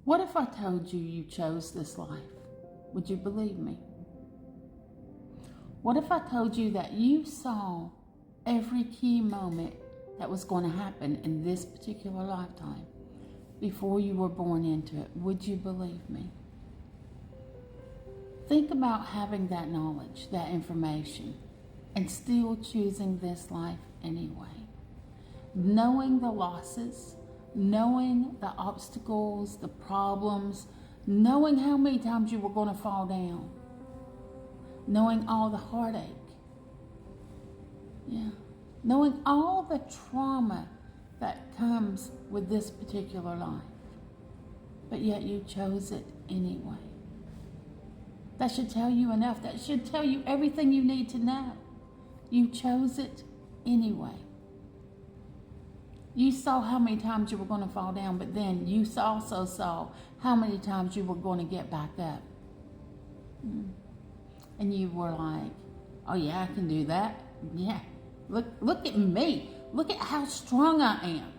What if I told you you chose this life? Would you believe me? What if I told you that you saw every key moment that was going to happen in this particular lifetime before you were born into it? Would you believe me? Think about having that knowledge, that information, and still choosing this life anyway. Knowing the losses, knowing the obstacles, the problems, knowing how many times you were going to fall down, knowing all the heartache, knowing all the trauma that comes with this particular life, but yet you chose it anyway. That should tell you enough. That should tell you everything you need to know. You chose it anyway. You saw how many times you were going to fall down, but then you also saw how many times you were going to get back up. And you were like, oh yeah, I can do that. Yeah, look at me. Look at how strong I am.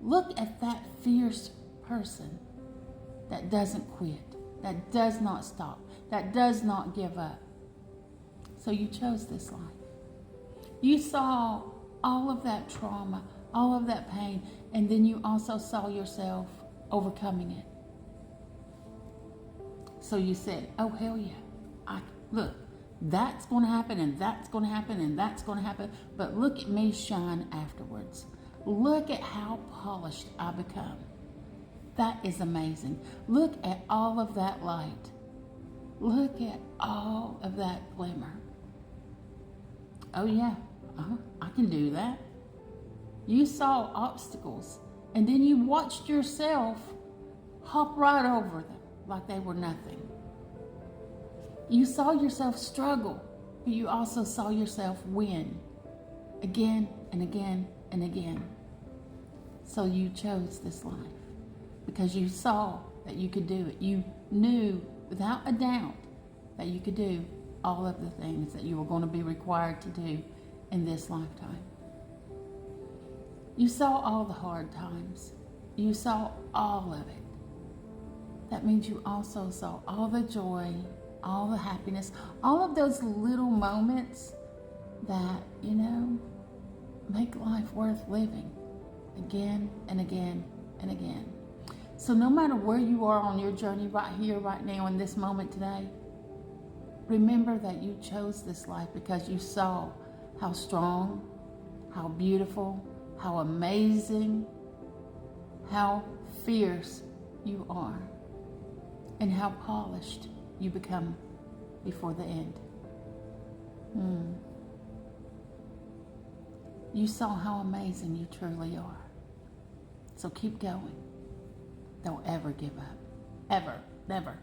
Look at that fierce person that doesn't quit, that does not stop, that does not give up. So you chose this life. You saw all of that trauma, all of that pain, and then you also saw yourself overcoming it. So you said, oh hell yeah, look, that's going to happen, and that's going to happen, and that's going to happen, but look at me shine afterwards. Look at how polished I become. That is amazing. Look at all of that light. Look at all of that glimmer. Oh yeah, I can do that. You saw obstacles, and then you watched yourself hop right over them like they were nothing. You saw yourself struggle, but you also saw yourself win again and again and again. So you chose this life because you saw that you could do it. You knew without a doubt that you could do all of the things that you were going to be required to do in this lifetime. You saw all the hard times. You saw all of it. That means you also saw all the joy, all the happiness, all of those little moments that, make life worth living again and again and again. So no matter where you are on your journey right here, right now, in this moment today, remember that you chose this life because you saw how strong, how beautiful, how amazing, how fierce you are, and how polished you become before the end. You saw how amazing you truly are. So keep going. Don't ever give up. Ever. Never.